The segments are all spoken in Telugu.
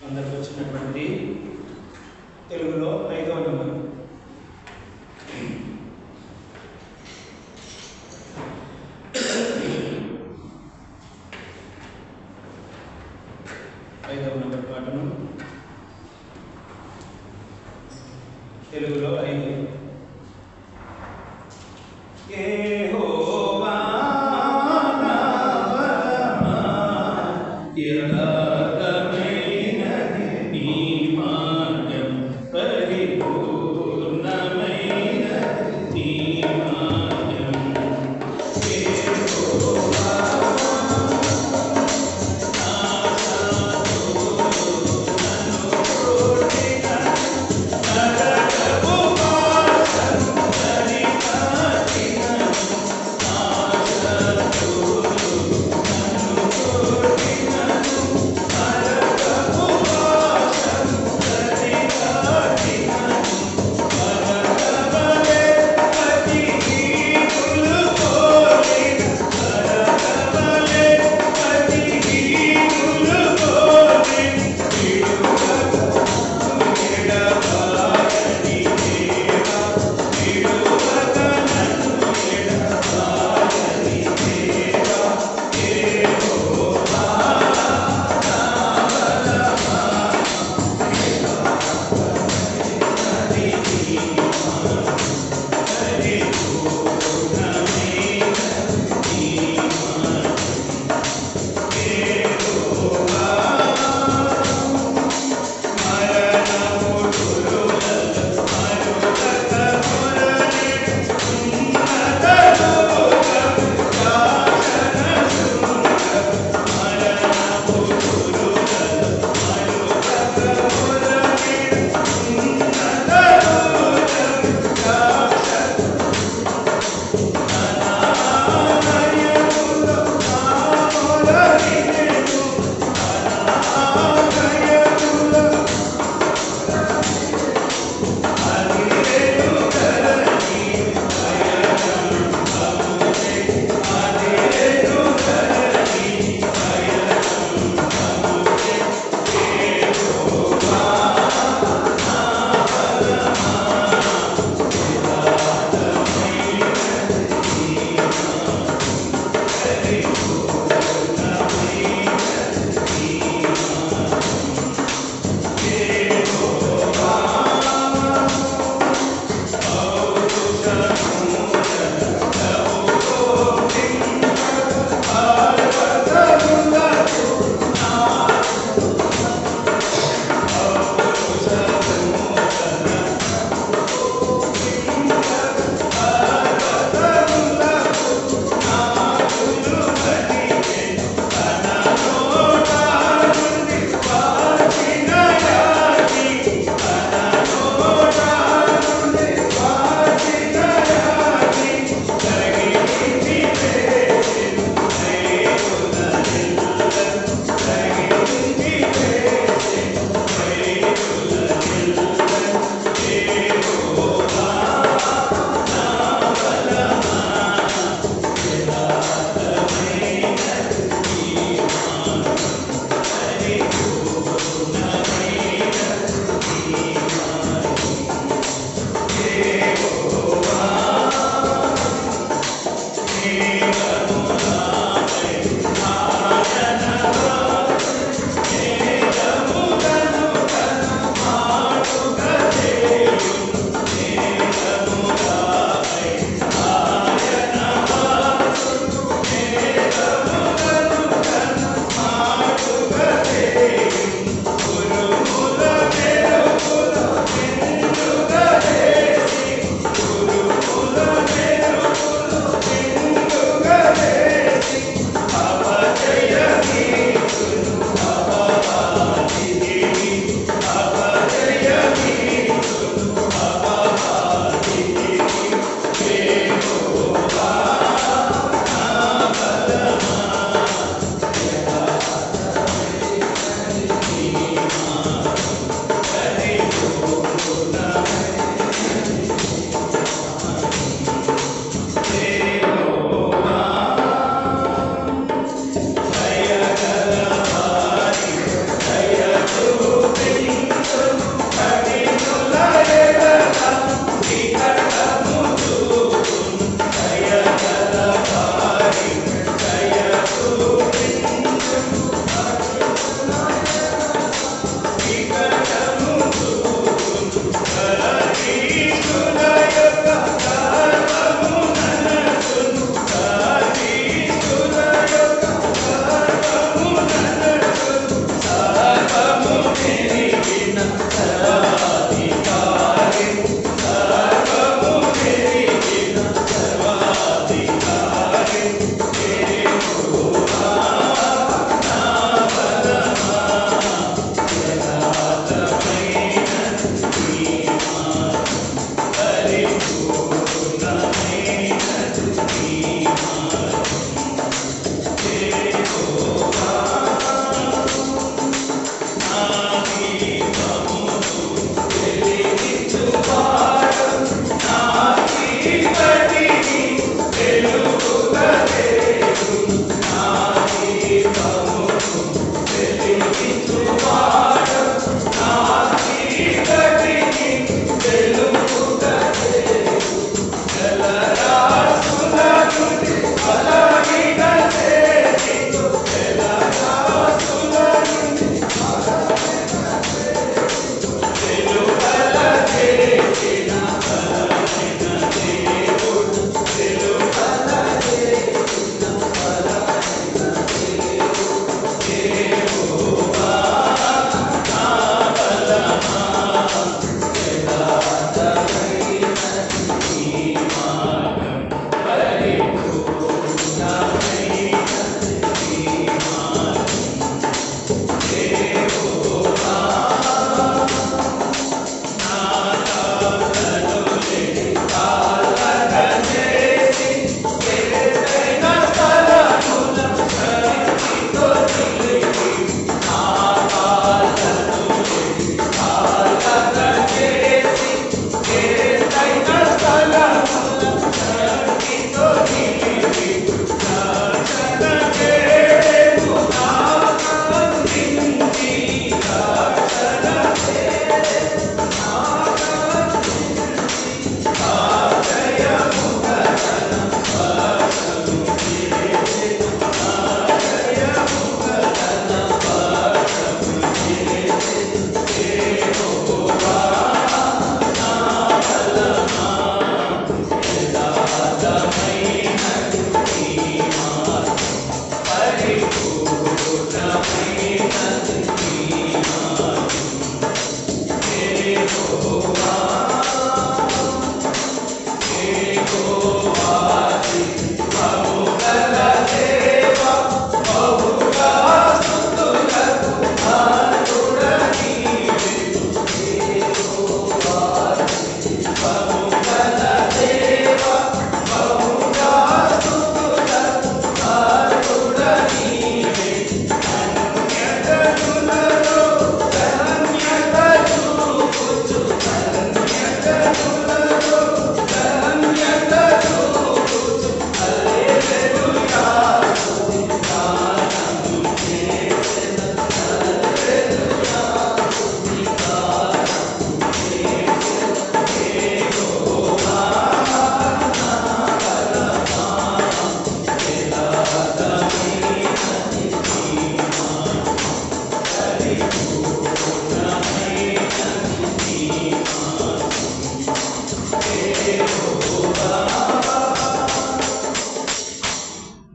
అందరికి వచ్చినటువంటి తెలుగులో 5వ నెంబర్. పాటను తెలుగులో 5.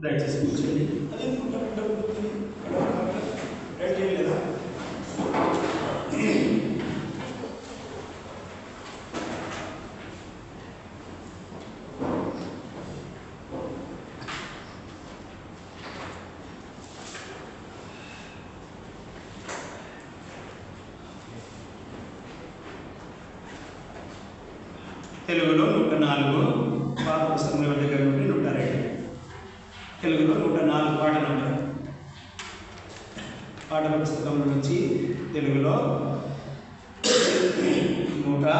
దయచేసి కూర్చోండి. రైట్ చేయలేదా? తెలుగులో 104, పాత పుస్తకం దగ్గర నుండి 102. తెలుగులో 104 పాట నంబర్. పాటల పుస్తకం నుంచి తెలుగులో 104.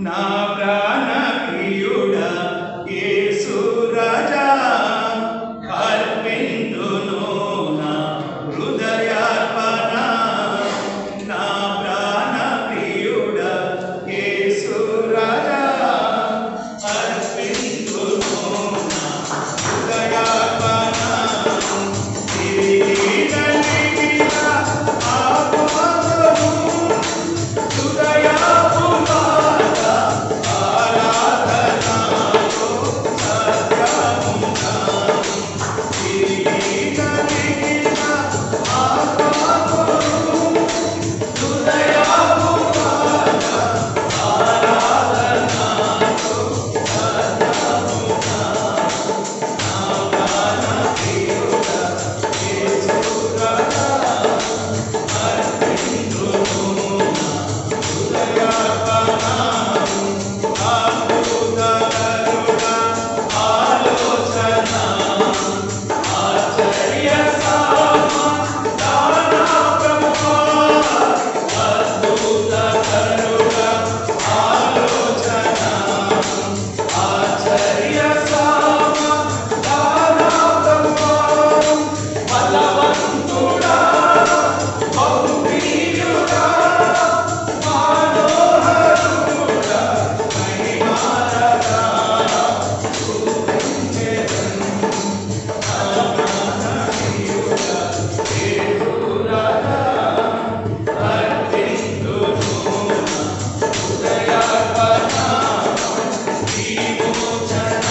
నా ప్రాణ ప్రియుడా యేసు రాజా అర్పింతును నా హృదయార్పణ. నా ప్రాణ ప్రియుడా యేసు రాజా అర్పింతును నా హృదయార్పణ. తిరిగి నలిగిన ఆపదను హృదయాపు మాట ఆరాధనతో సత్యముగా. తిరిగి నలిగిన ఆపదను హృదయాపు మాట ఆరాధనతో సత్యముగా. నా ప్రాణ ప్రియుడా యేసు రాజా అర్పింతును నా హృదయార్పణ. అద్భుత కరుణ ఆలోచన ఆశ్చర్య సమాధాన బ్రహ్మ. అద్భుత కరుణ ఆలోచన ఆశ్చర్య సమాధాన బ్రహ్మ. బలవంతుడా బహుప్రియుడా మనోహరుడా మహిమారగా స్తుతించెదను. నా ప్రాణ ప్రియుడా యేసు రాజా అర్పింతును నా హృదయార్పణ. విమోచన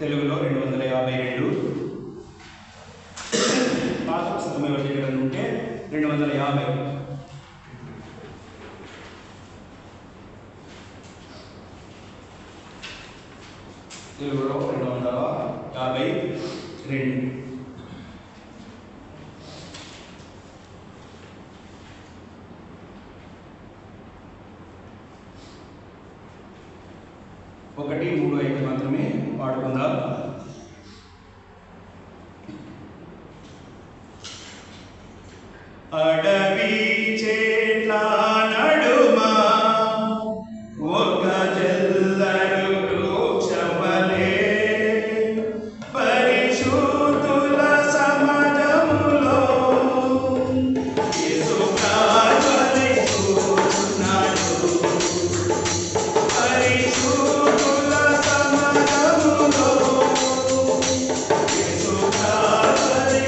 తెలుగులో 252, పాత పుస్తకం ఎవరి దగ్గర ఉంటే 250. తెలుగులో 252. ఒకటి 3 5 మాత్రమే వాడుకుందాం. అడవి చెట్ల నడుమ ఒక జల్లడు వృక్షవలె పరిశుద్ధుల సమాజములో యేసు ప్రవహిస్తున్నాడు. పరిశుద్ధుల సమాజములో యేసు ప్రవహిస్తున్నాడు.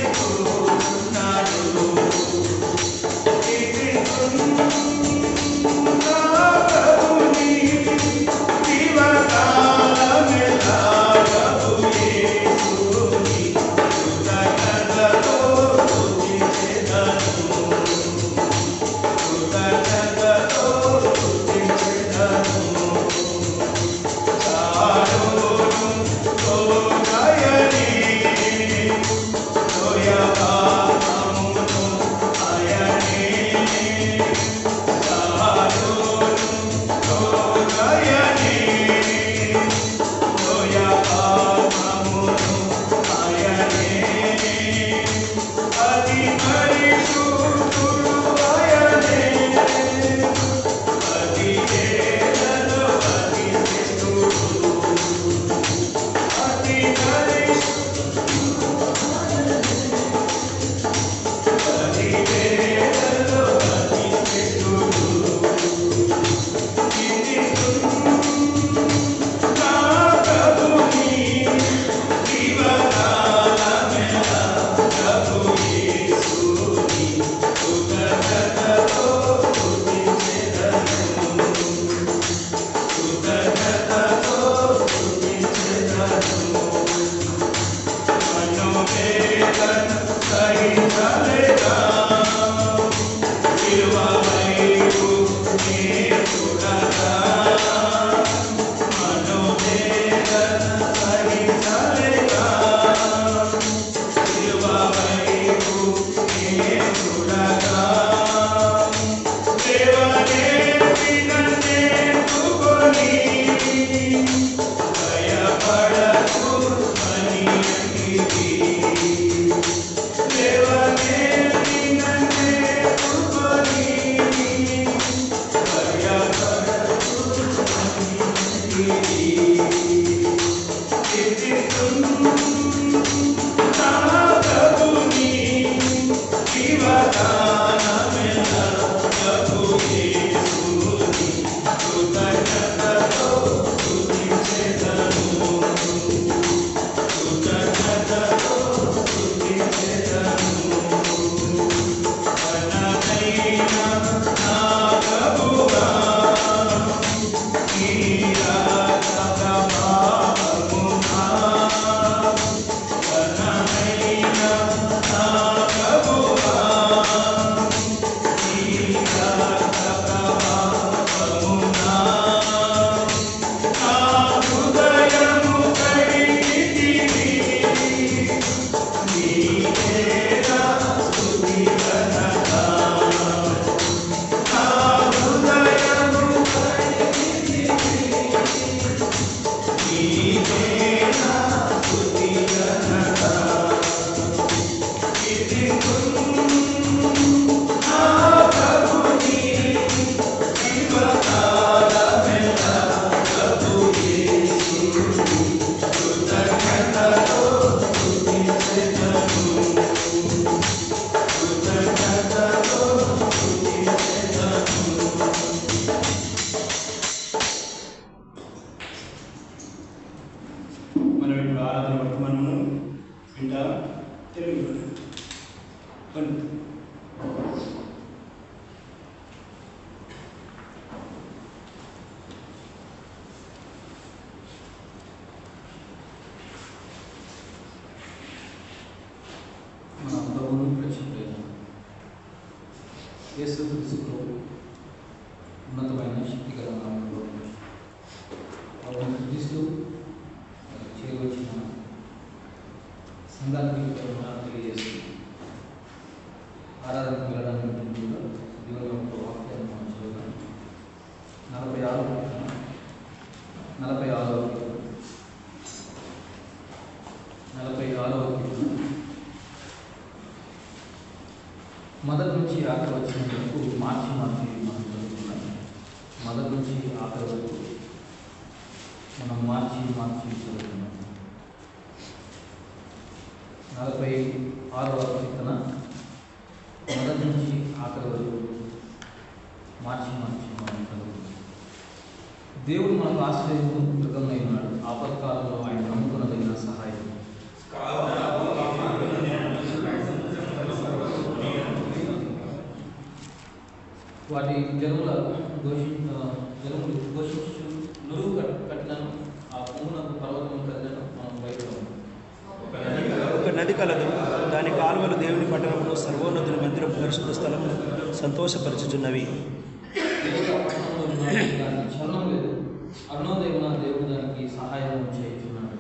యేసుక్రీస్తు ఉన్నతమైన శక్తిగల నామములో క్రీస్తు చేరవచ్చిన సంఘానికి తెలియజేస్తుంది. ఆరాధనకు వెళ్ళడానికి ముందుగా దేవుని యొక్క వాక్యాన్ని మనం చదువుతాం. 46వ మొదటి నుంచి ఆఖరి వచ్చిన వరకు మార్చి మనం చదువుతున్నాం. మొదటి నుంచి ఆఖరి వరకు మనం మార్చి చదువుతున్నాం. 46వ కీర్తన మొదటి నుంచి ఆఖరి వరకు మార్చి మనం చదువుతున్నాం. దేవుడు మనకు ఆశ్రయము దుర్గంగా ఉన్నాడు. ఆపత్కాలంలో ఆయన నమ్ముకునదగిన సహాయం. వాటి జనముల జనములు ఘోషించు నురుగు కట్టినను ఆ పొంగునకు పర్వతం కదిలను మనం బయట ఒక నది కలదు, దాని కాలువలు దేవుని పట్టణంలో సర్వోన్నతుని మందిరం పరిశుద్ధ స్థలము సంతోషపరచుచున్నవి. చలనం లేదు. అరుణోదయమున దేవుడు దానికి సహాయం చేస్తున్నాడు.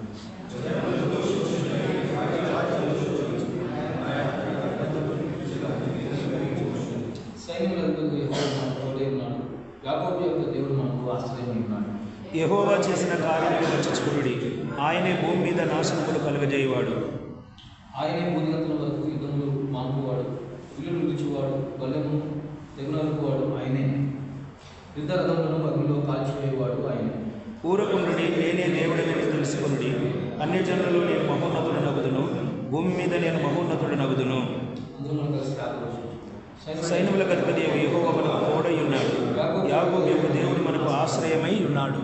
సైన్యములకు యెహోవా తోడై ఉన్నాడు. యాకోబు యొక్క దేవుడు మనకు ఆశ్రయమై ఉన్నాడు. యెహోవా చేసిన కార్యములు రచించుకునుడి. ఆయనే భూమి మీద నాశనములు కలుగజేయువాడు. ఆయనే భూదిగంతుల వరకు యుద్ధములు మానువాడు. ఇల్లు నిలిచేవాడు. బల్లెము తెగునరుకువాడు ఆయనే. యుద్ధ రథములను అగ్నిలో కాల్చివేయవాడు ఆయనే. పూరకుండుడి, నేనే దేవుడిని తెలుసుకునుడి. అన్ని జనులలో నేను మహోన్నతుడు నగుదును. భూమి మీద నేను మహోన్నతుడు నగుదును. సైన్యములకు అధిపతి యెహోవా మనకు తోడై ఉన్నాడు. యాకోబు యొక్క దేవుడు మనకు ఆశ్రయమై ఉన్నాడు.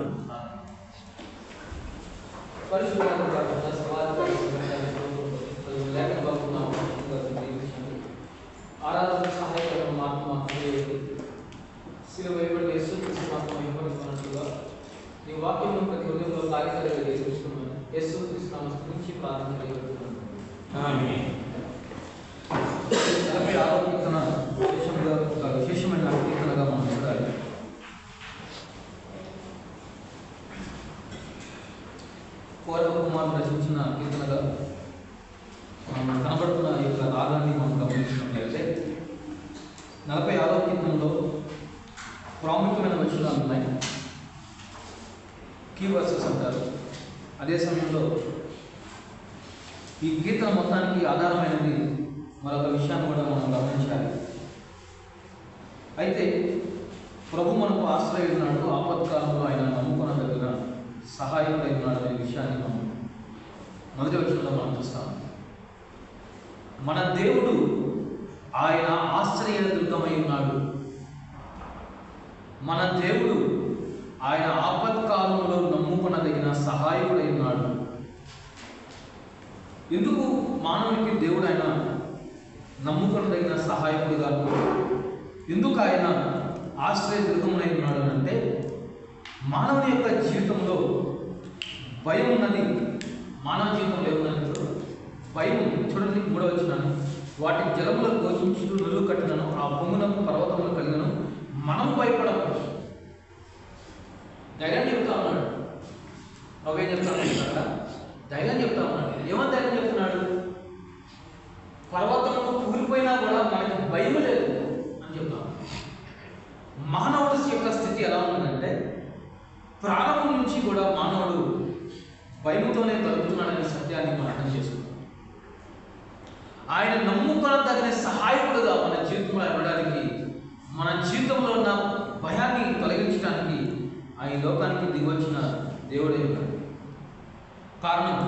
ఆరాధన సహాయకరం మాత్రం సిలువైబడి యేసుక్రీస్తు నామమున హింపడుతున్నట్లుగా నీ వాక్యమును ప్రతి హృదయంలో తాకిసరిగా చేసుకుంటున్నాను. యేసుక్రీస్తు నామమున స్తుతించి ప్రార్థన చేయబడుతున్నాను. ఆమేన్. 46వ కీర్తన విశేషమైన కీర్తనగా మనం చూడాలి. కోరవ కుమారుడు రచించిన కీర్తనగా కనబడుతున్న ఈ యొక్క రాగాన్ని మనం గమనించినట్లయితే 46వ కీర్తనలో ప్రాముఖ్యమైన వచనాలు ఉన్నాయి. కీ వర్సెస్ అంటారు. అదే సమయంలో ఈ కీర్తన మొత్తానికి ఆధారమైనది మరొక విషయాన్ని కూడా మనం గమనించాలి. అయితే ప్రభు మనకు ఆశ్రయున్నాడు. ఆపత్కాలంలో ఆయన నమ్ముకున్న దగ్గర సహాయకుడై ఉన్నాడు అనే విషయాన్ని మనం మొదటి వచనంలో మనం చూస్తాం. మన దేవుడు ఆయన ఆశ్రయ దుర్గమై ఉన్నాడు. మన దేవుడు ఆయన ఆపత్కాలంలో నమ్ముకునదగిన సహాయకుడై ఉన్నాడు. ఎందుకు మానవునికి దేవుడు ఆయన నమ్ముకునదగిన సహాయకుడిగా, ఎందుకు ఆయన ఆశ్రయ దుర్గమునై ఉన్నాడు అంటే మానవుని యొక్క జీవితంలో భయం ఉన్నది. మానవ జీవితంలో ఏమున్నది? భయం. చూడండి 3వ వచనం, వాటి జలములో ఘోషించుతూ నురుగు కట్టినను ఆ పొంగునకు పర్వతములు కలిగినను మనం భయపడము. ధైర్యం చెప్తా ఉన్నాడు. ప్రభు ఏం చెప్తా ఉన్నాడు? ధైర్యం చెప్తా ఉన్నాడు. ఏమని ధైర్యం చెప్తున్నాడు? పర్వతములు కూలిపోయినా కూడా మనకి భయం లేదు అని చెప్తాం. మానవుడి యొక్క స్థితి ఎలా ఉందంటే ప్రారంభం నుంచి కూడా మానవుడు భయంతోనే బ్రతుకుతున్నాడనే సత్యాన్ని మనం అర్థం చేసుకుంటాం. ఆయన నమ్ముకొనదగిన సహాయకుడుగా మన జీవితంలో ఇవ్వడానికి, మన జీవితంలో ఉన్న భయాన్ని తొలగించడానికి ఆయన లోకానికి దిగొచ్చిన దేవుడే ఉన్నాడు. కారణం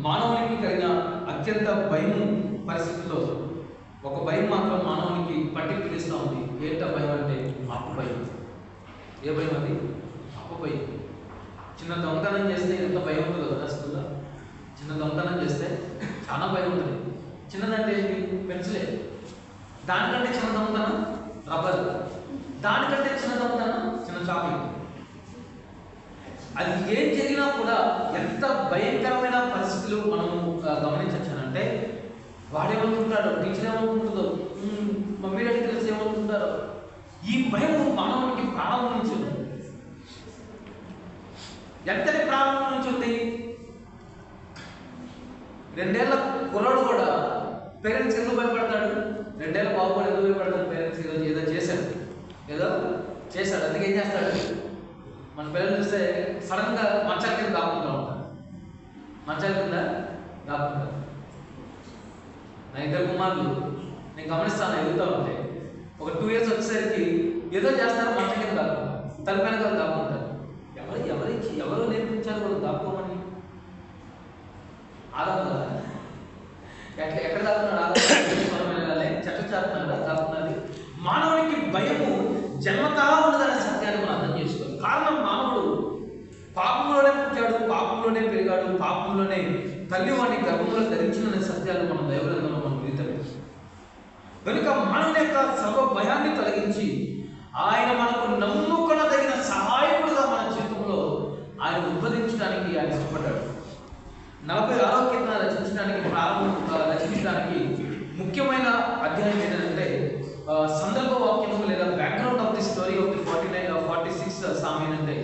మానవునికి కలిగిన అత్యంత భయం పరిస్థితిలో ఒక భయం మాత్రం మానవునికి పట్టి పిలుస్తూ ఉంది. ఏంట భయం అంటే అప్పు భయం. ఏ భయం అది? అప్పు భయం. చిన్న దొంగతనం చేస్తే ఎంత భయం ఉంటుందో కదా స్కూల్లో. చిన్న దొంగతనం చేస్తే చాలా భయం ఉంటుంది. చిన్నదంటే ఏంటి? పెన్సిలే. దానికంటే చిన్న దొంగతనం రబ్బర్. దానికంటే చిన్న దొంగతనం చిన్న చాక్లెట్. అది ఏం జరిగినా కూడా ఎంత భయంకరమైన పరిస్థితులు మనము గమనించవచ్చానంటే వాడేమనుకుంటాడు? ఏమనుకుంటున్నాడు, టీచర్ ఏమనుకుంటుందో, మమ్మీ డాడీ తెలిసి ఏమనుకుంటారో, ఈ భయం మానవునికి ప్రారంభం నుంచి ఉంది. ఎంతటి ప్రారంభం నుంచి ఉంది? 2 ఏళ్ల కుర్రాడు కూడా పేరెంట్స్ ఎందుకు భయపడతాడు? 2 ఏళ్ల బాబు కూడా ఎందుకు భయపడతాడు? పేరెంట్స్ ఏదో చేశాడు అందుకే ఏం చేస్తాడు? మన పిల్లలు చూస్తే సడన్గా మంచాల కింద దాక్కుంటూ ఉంటారు. మంచాల కింద దాక్కుంటారు. నా 2 కుమారులు నేను గమనిస్తాను, ఎదుగుతూ ఉంటే ఒక 2 years వచ్చేసరికి ఏదో చేస్తారు, మంచం కింద దాక్కుంటారు, తలపైన కదా దాక్కుంటారు. ఎవరు నేర్పించారు వాళ్ళు దాక్కోమని? ఆదాం కదా, ఎక్కడ దాక్కున్నాడు? ఆదాం చెట్ల చేస్తున్నాడు దాక్కున్నది. మానవునికి భయము జన్మతా ఉన్నదనే సత్యాన్ని మనం అర్థం చేసుకోవాలి. కారణం, మానవుడు పాపంలోనే పుట్టాడు, పాపంలోనే పెరిగాడు, పాపంలోనే తల్లి వాడిని గర్భంలో ధరించిన సత్యాలు మన దైవగ్రంథంలో మనం విదితమే. కనుక మానవుని యొక్క సర్వ భయాన్ని తొలగించి ఆయన మనకు నమ్ముకొనదగిన సహాయకుడుగా మన జీవితంలో ఆయన ఉద్భవించడానికి ఆయన ఇష్టపడ్డాడు. 46వ కీర్తన రచించడానికి ముఖ్యమైన అధ్యాయం ఏంటంటే సందర్భ వాక్యము లేదా background of the story of the 46 psalm ఏంటంటే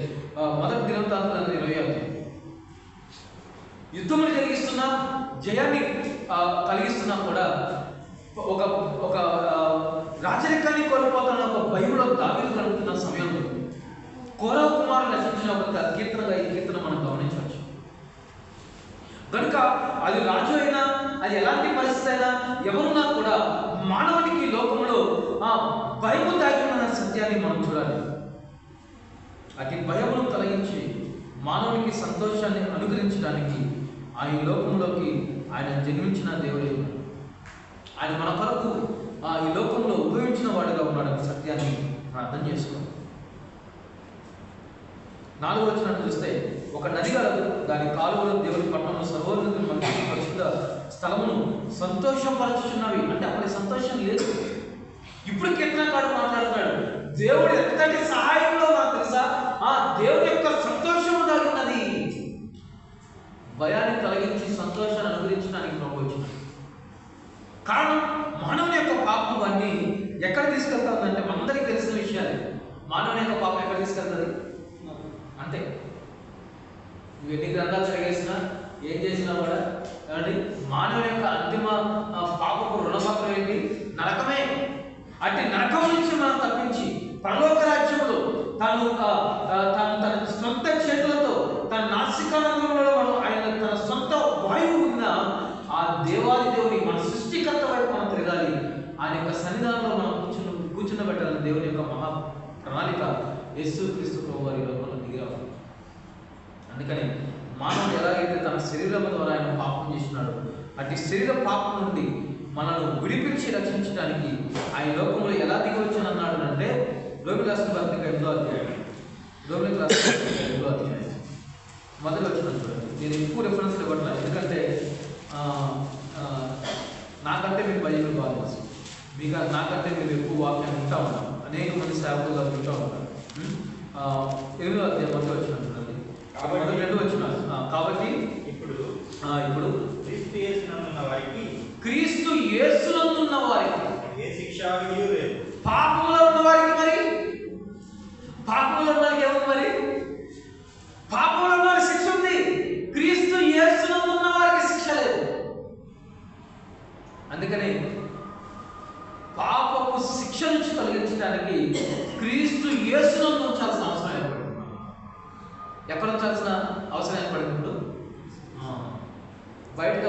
మొదటి దినవృత్తాంతాలు 20వ అధ్యాయం. యుద్ధములు జరిగిస్తున్నా, జయాన్ని కలిగిస్తున్నా కూడా ఒక రాజరికాన్ని కోల్పోతున్న ఒక భయంలో దావీదు గడుపుతున్న సమయంలో కోరహ కుమారులు రచించిన ఒక కీర్తనగా ఈ కీర్తన మనం గమనించవచ్చు. కనుక అది రాజు అయినా, అది ఎలాంటి పరిస్థితి అయినా, ఎవరున్నా కూడా మానవునికి లోకంలో భయము దాగి ఉన్న సత్యాన్ని మనం చూడాలి. అతి భయమును తొలగించి మానవునికి సంతోషాన్ని అనుగ్రహించడానికి ఆయన లోకంలోకి ఆయన జన్మించిన దేవుడే. ఆయన మన కొరకు ఈ లోకంలో ఉపయోగించిన వాడుగా ఉన్నాడని సత్యాన్ని మనం అర్థం చేసుకోవాలి. 4వ వచనం చూస్తే, ఒక నది గలదు, దాని కాలువలో దేవుని పట్టణంలో సర్వోన్నతులు మన పరిశుద్ధ స్థలమును సంతోషపరచుచున్నవి. అంటే అప్పటి సంతోషం లేదు. ఇప్పుడు కీర్తనకారుడు మాట్లాడుతున్నాడు, దేవుడు ఎంతటి సహాయంలో నాకు తెలుసా, దేవుని యొక్క సంతోషము దాగినది. భయాన్ని తొలగించి సంతోషాన్ని అనుగ్రహించడానికి ప్రభు వచ్చింది. కారణం, మానవుని యొక్క పాపం వాడిని ఎక్కడ తీసుకెళ్తుందంటే మనందరికీ తెలిసిన విషయాలే. మానవుని యొక్క పాపం ఎక్కడ తీసుకెళ్తుంది? అంతే. నువ్వు ఎన్ని గ్రంథాలు చదివేసినా, ఏం చేసినా కూడా ఏమండి, మానవుని యొక్క అంతిమ పాపపు రుణపత్రం ఏంటి? నరకమే. అట్టి నరకం నుంచి మనం తప్పించి పరలోక రాజ్యంలో తన సొంత చేతులతో తన నాసికానందంలో ఆయన తన సొంత వాయువు ఉన్న ఆ దేవాది దేవుని మన సృష్టికర్త వైపు మనం తిరగాలి. ఆయన యొక్క సన్నిధానంలో మనం కూర్చున్నబెట్టాలని దేవుని యొక్క మహా ప్రణాళిక యేసుక్రీస్తు ప్రభు వారి లోకంలో దిగిరావాలి. అందుకని మానవుడు ఎలాగైతే తన శరీరం ద్వారా ఆయన పాపం చేసినాడు, అటు శరీర పాపం నుండి మనల్ని విడిపించి రక్షించడానికి ఆయన లోకంలో ఎలా దిగి వచ్చానన్నాడు అంటే, రోమిలకు రాసిన పత్రిక 8వ అధ్యాయం, మొదటి వచనం చూడండి. నేను ఎక్కువ రెఫరెన్స్ ఇవ్వట్లేదు, ఎందుకంటే నాకంటే మీకు బైబిల్ బాగా తెలుసు, నాకంటే మీరు ఎక్కువ వాక్యాన్ని వింటూ ఉంటాం, అనేక మంది సేవకులుగా వింటూ ఉంటారు. 8వ అధ్యాయం మొదటి వచనం చూడండి, మొదటి 2 వచనాలు. కాబట్టి ఇప్పుడు క్రీస్తు యేసునందున్న వారికి ఏ శిక్షా విధియు లేదు. పాపంలో ఉన్న వారికి, మరి పాపంలో ఉన్న వారికి ఏముంది? మరి పాపంలో ఉన్న వారికి శిక్ష ఉంది. క్రీస్తు యేసునందున్న వారికి శిక్ష లేదు. అందుకని పాపపు శిక్ష నుంచి తొలగించడానికి క్రీస్తు యేసునందు ఉంచాల్సిన అవసరం ఏర్పడింది. ఎక్కడ ఉంచాల్సిన అవసరం ఏర్పడింది? ఇప్పుడు బయట